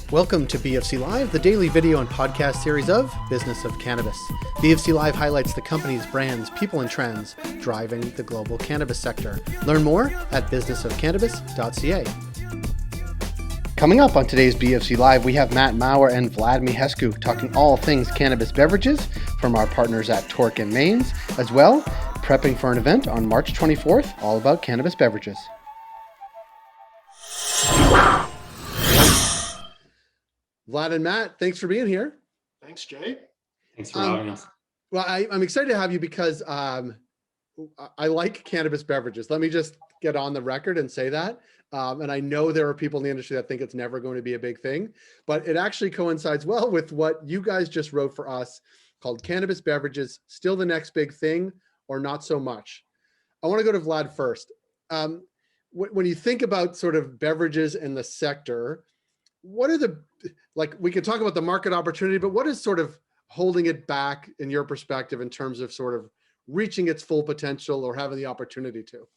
Welcome to BFC Live, the daily video and podcast series of Business of Cannabis. BFC Live highlights the companies, brands, people, and trends driving the global cannabis sector. Learn more at businessofcannabis.ca. Coming up on today's BFC Live, we have Matt Maurer and Vlad Mihescu talking all things cannabis beverages from our partners at Torque and Mains, as well prepping for an event on March 24th all about cannabis beverages. Vlad and Matt, thanks for being here. Thanks, Jay. Thanks for having us. Well, I'm excited to have you because I like cannabis beverages. Let me just get on the record and say that. And I know there are people in the industry that think it's never going to be a big thing, but it actually coincides well with what you guys just wrote for us called Cannabis Beverages, Still the Next Big Thing or Not So Much. I want to go to Vlad first. When you think about sort of beverages in the sector, what are we could talk about the market opportunity, but what is sort of holding it back in your perspective in terms of sort of reaching its full potential or having the opportunity to?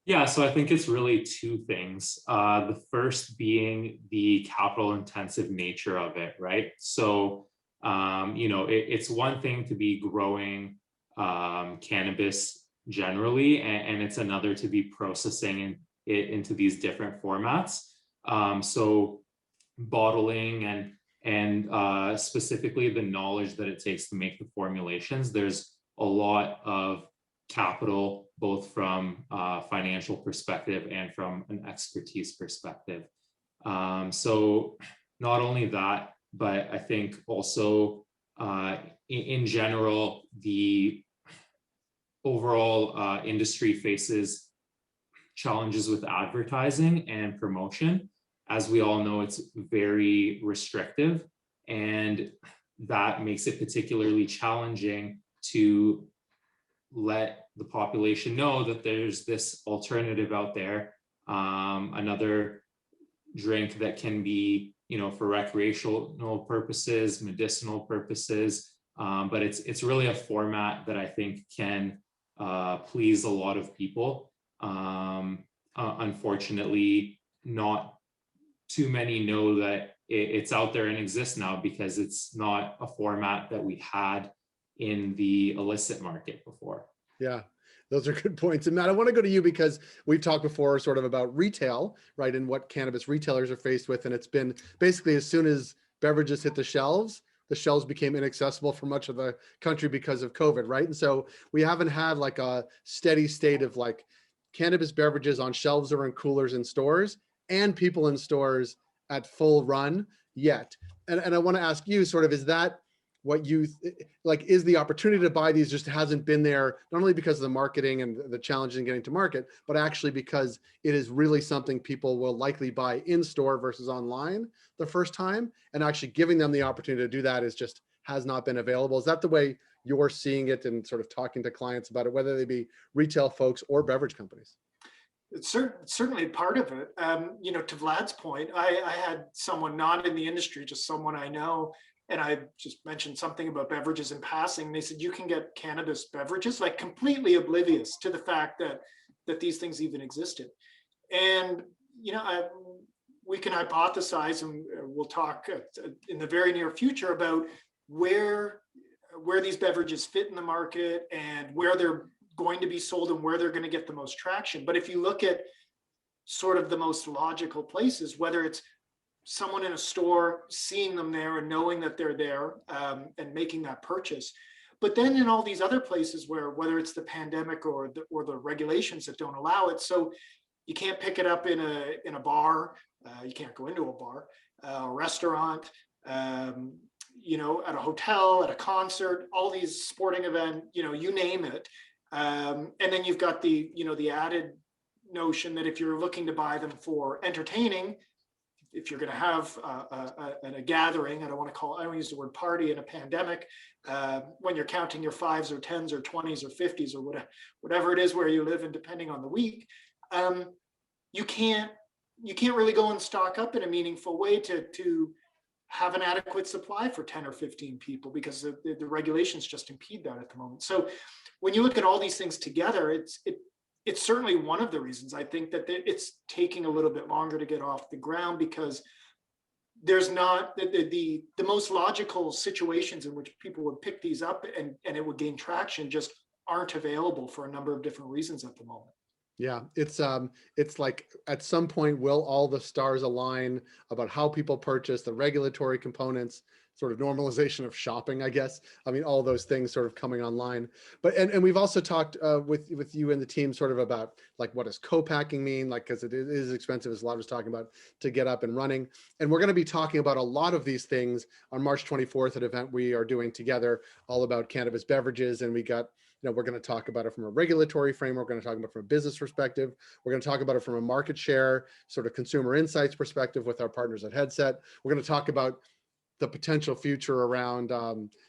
Yeah, so I think it's really two things. The first being the capital intensive nature of it, right? So, it's one thing to be growing cannabis generally, and it's another to be processing it into these different formats. So bottling and specifically the knowledge that it takes to make the formulations, there's a lot of capital, both from a financial perspective and from an expertise perspective. So not only that, but I think also in general, the overall industry faces challenges with advertising and promotion. As we all know, it's very restrictive, and that makes it particularly challenging to let the population know that there's this alternative out there, another drink that can be, for recreational purposes, medicinal purposes, but it's really a format that I think can please a lot of people. Unfortunately, not too many know that it's out there and exists now, because it's not a format that we had in the illicit market before. Yeah, those are good points. And Matt, I want to go to you because we've talked before sort of about retail, right? And what cannabis retailers are faced with. And it's been basically as soon as beverages hit the shelves became inaccessible for much of the country because of COVID, right? And so we haven't had like a steady state of like cannabis beverages on shelves or in coolers in stores and people in stores at full run yet. And I want to ask you sort of, is that what you is the opportunity to buy these just hasn't been there, not only because of the marketing and the challenges in getting to market, but actually because it is really something people will likely buy in store versus online the first time, and actually giving them the opportunity to do that has not been available. Is that the way you're seeing it and sort of talking to clients about it, whether they be retail folks or beverage companies? It's certainly part of it. To Vlad's point, I had someone not in the industry, just someone I know, and I just mentioned something about beverages in passing. They said, you can get cannabis beverages, like completely oblivious to the fact that these things even existed. And, we can hypothesize, and we'll talk in the very near future about where these beverages fit in the market and where they're going to be sold and where they're going to get the most traction. But if you look at sort of the most logical places, whether it's someone in a store seeing them there and knowing that they're there and making that purchase, but then in all these other places whether it's the pandemic or the regulations that don't allow it, so you can't pick it up in a bar, you can't go into a bar, a restaurant, at a hotel, at a concert, all these sporting event, you name it. And then you've got the added notion that if you're looking to buy them for entertaining, if you're going to have a gathering, I don't use the word party in a pandemic, when you're counting your 5s or 10s or 20s or 50s or whatever it is where you live, and depending on the week, you can't really go and stock up in a meaningful way to have an adequate supply for 10 or 15 people, because the regulations just impede that at the moment. So when you look at all these things together, it's certainly one of the reasons I think that it's taking a little bit longer to get off the ground, because there's not the most logical situations in which people would pick these up and it would gain traction just aren't available for a number of different reasons at the moment. Yeah, it's like at some point, will all the stars align about how people purchase, the regulatory components, sort of normalization of shopping, I guess. I mean, all those things sort of coming online. But and we've also talked with you and the team sort of about like what does co-packing mean, like because it is expensive, as Vlad was talking about, to get up and running. And we're going to be talking about a lot of these things on March 24th, an event we are doing together, all about cannabis beverages, and we got. We're going to talk about it from a regulatory framework. We're going to talk about it from a business perspective. We're going to talk about it from a market share, sort of consumer insights perspective with our partners at Headset. We're going to talk about the potential future around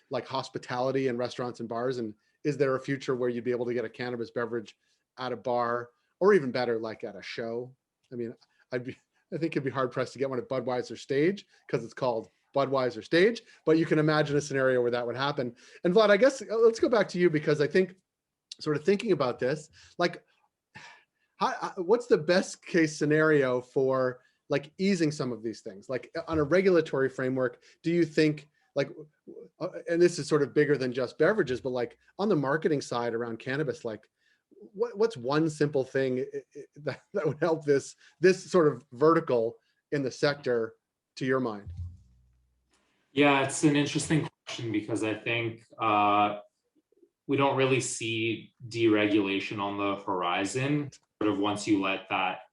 like hospitality and restaurants and bars. And is there a future where you'd be able to get a cannabis beverage at a bar, or even better, like at a show? I mean, I think it'd be hard pressed to get one at Budweiser Stage because it's called Budweiser Stage, but you can imagine a scenario where that would happen. And Vlad, I guess let's go back to you, because I think sort of thinking about this, like what's the best case scenario for like easing some of these things? Like on a regulatory framework, do you think like, and this is sort of bigger than just beverages, but like on the marketing side around cannabis, like what's one simple thing that would help this sort of vertical in the sector to your mind? Yeah, it's an interesting question because I think we don't really see deregulation on the horizon. Sort of once you let that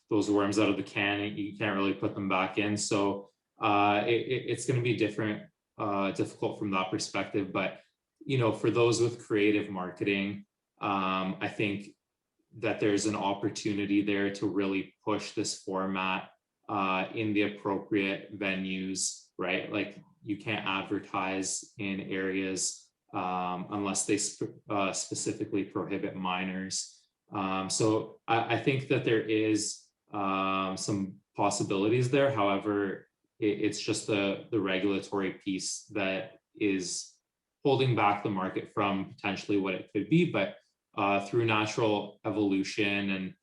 those worms out of the can, you can't really put them back in. So it's going to be difficult from that perspective. But for those with creative marketing, I think that there's an opportunity there to really push this format in the appropriate venues, right? Like you can't advertise in areas unless they specifically prohibit minors. So I think that there is some possibilities there. However, it's just the regulatory piece that is holding back the market from potentially what it could be. But through natural evolution and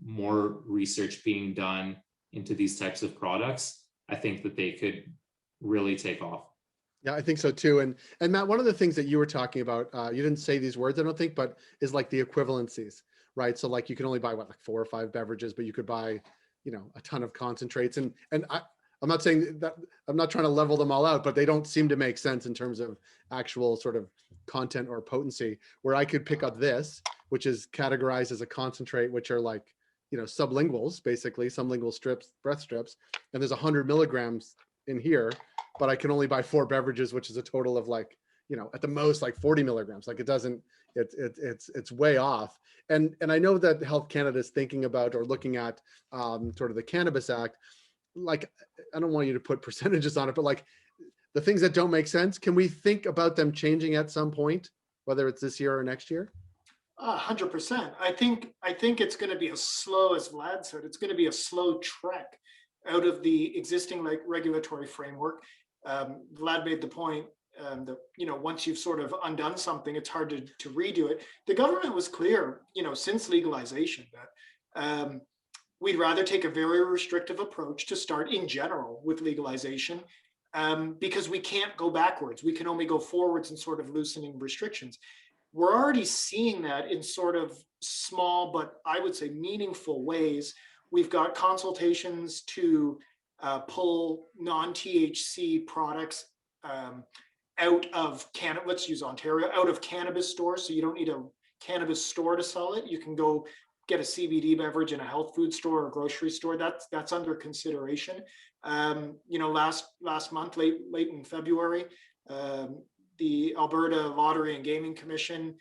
more research being done into these types of products, I think that they could really take off. Yeah, I think so too. And Matt, one of the things that you were talking about, you didn't say these words, I don't think, but is like the equivalencies, right? So like you can only buy what, like 4 or 5 beverages, but you could buy, a ton of concentrates. And I'm not saying that, I'm not trying to level them all out, but they don't seem to make sense in terms of actual sort of content or potency, where I could pick up this, which is categorized as a concentrate, which are like, sublinguals, basically sublingual strips, breath strips. And there's 100 milligrams in here, but I can only buy 4 beverages, which is a total of like, at the most like 40 milligrams. Like it's way off. And I know that Health Canada is thinking about or looking at sort of the Cannabis Act. Like, I don't want you to put percentages on it, but like the things that don't make sense, can we think about them changing at some point, whether it's this year or next year? 100%. I think it's going to be a slow, as Vlad said, it's going to be a slow trek out of the existing regulatory framework. Vlad made the point that once you've sort of undone something, it's hard to redo it. The government was clear, since legalization, that we'd rather take a very restrictive approach to start in general with legalization, because we can't go backwards. We can only go forwards in sort of loosening restrictions. We're already seeing that in sort of small, but I would say meaningful ways. We've got consultations to pull non-THC products out of let's use Ontario, out of cannabis stores. So you don't need a cannabis store to sell it. You can go get a CBD beverage in a health food store or grocery store. That's under consideration. Last month, late in February, the Alberta Lottery and Gaming Commission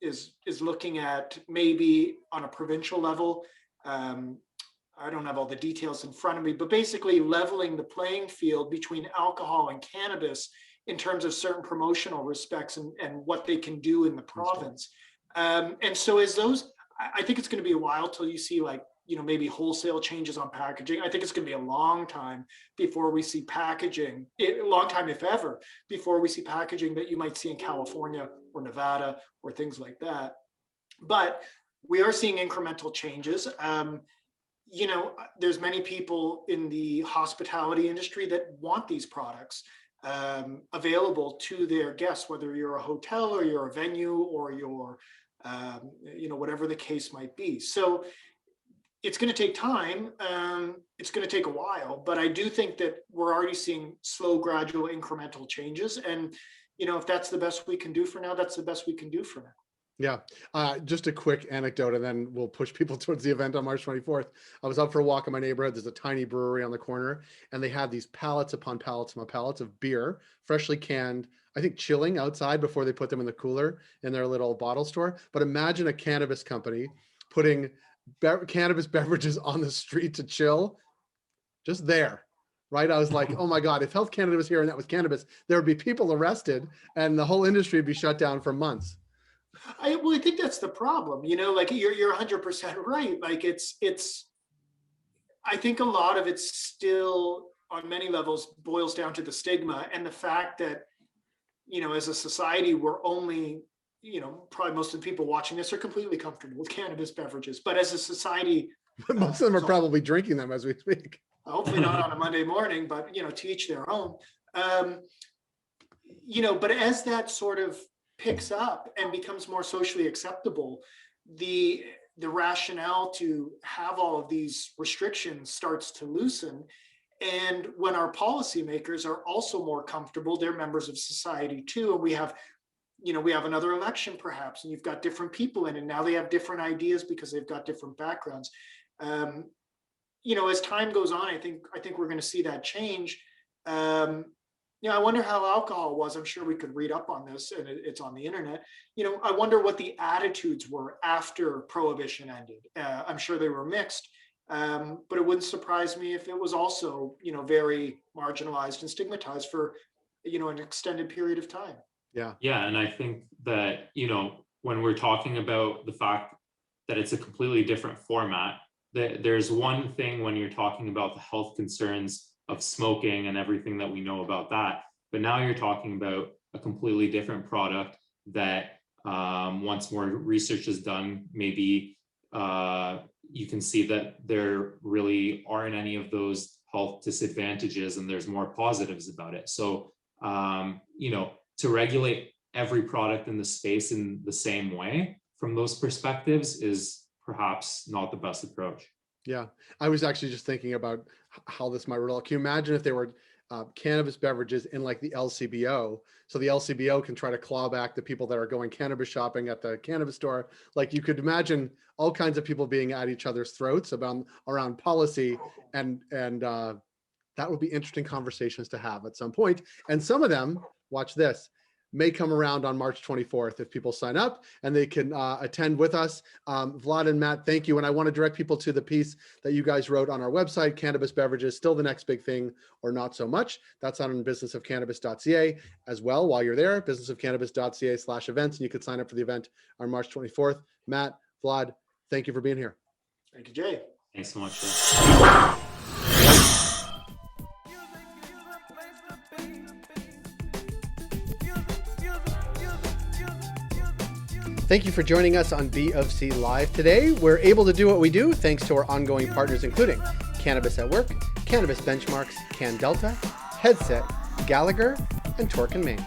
is looking at maybe on a provincial level. I don't have all the details in front of me, but basically leveling the playing field between alcohol and cannabis in terms of certain promotional respects and what they can do in the province. And so I think it's going to be a while till you see maybe wholesale changes on packaging. I think it's going to be a long time before we see packaging, a long time if ever, before we see packaging that you might see in California or Nevada or things like that. But we are seeing incremental changes. there's many people in the hospitality industry that want these products available to their guests, whether you're a hotel or you're a venue or you're, whatever the case might be. So it's going to take time. It's going to take a while, but I do think that we're already seeing slow, gradual, incremental changes. And, if that's the best we can do for now, that's the best we can do for now. Yeah. Just a quick anecdote, and then we'll push people towards the event on March 24th. I was out for a walk in my neighborhood. There's a tiny brewery on the corner, and they had these pallets upon pallets upon pallets of beer, freshly canned, I think chilling outside before they put them in the cooler in their little bottle store. But imagine a cannabis company putting cannabis beverages on the street to chill, just there. Right. I was like, oh my God, if Health Canada was here and that was cannabis, there would be people arrested and the whole industry would be shut down for months. I think that's the problem, like you're 100% right. Like I think a lot of it still on many levels boils down to the stigma and the fact that, as a society, we're only, probably most of the people watching this are completely comfortable with cannabis beverages, but as a society, most of them are probably drinking them as we speak. Hopefully not on a Monday morning, but, to each their own. But as that sort of picks up and becomes more socially acceptable, the rationale to have all of these restrictions starts to loosen. And when our policymakers are also more comfortable, they're members of society too. And we have another election perhaps, and you've got different people in, and now they have different ideas because they've got different backgrounds. As time goes on, I think we're going to see that change. I wonder how alcohol was. I'm sure we could read up on this, and it's on the internet. I wonder what the attitudes were after Prohibition ended. I'm sure they were mixed, but it wouldn't surprise me if it was also, very marginalized and stigmatized for, an extended period of time. Yeah. Yeah. And I think that, when we're talking about the fact that it's a completely different format, there's one thing when you're talking about the health concerns of smoking and everything that we know about that, but now you're talking about a completely different product that once more research is done, maybe you can see that there really aren't any of those health disadvantages and there's more positives about it. So, to regulate every product in the space in the same way from those perspectives is perhaps not the best approach. Yeah. I was actually just thinking about how this might roll. Can you imagine if there were cannabis beverages in like the LCBO? So the LCBO can try to claw back the people that are going cannabis shopping at the cannabis store. Like you could imagine all kinds of people being at each other's throats around policy, and that would be interesting conversations to have at some point. And some of them, watch this, may come around on March 24th if people sign up and they can attend with us. Vlad and Matt, thank you. And I want to direct people to the piece that you guys wrote on our website, Cannabis Beverages, Still the Next Big Thing or Not So Much. That's on businessofcannabis.ca as well. While you're there, businessofcannabis.ca/events, and you could sign up for the event on March 24th. Matt, Vlad, thank you for being here. Thank you, Jay. Thanks so much, Jay. Thank you for joining us on B of C Live today. We're able to do what we do thanks to our ongoing partners, including Cannabis at Work, Cannabis Benchmarks, CanDelta, Headset, Gallagher, and Torque & Main.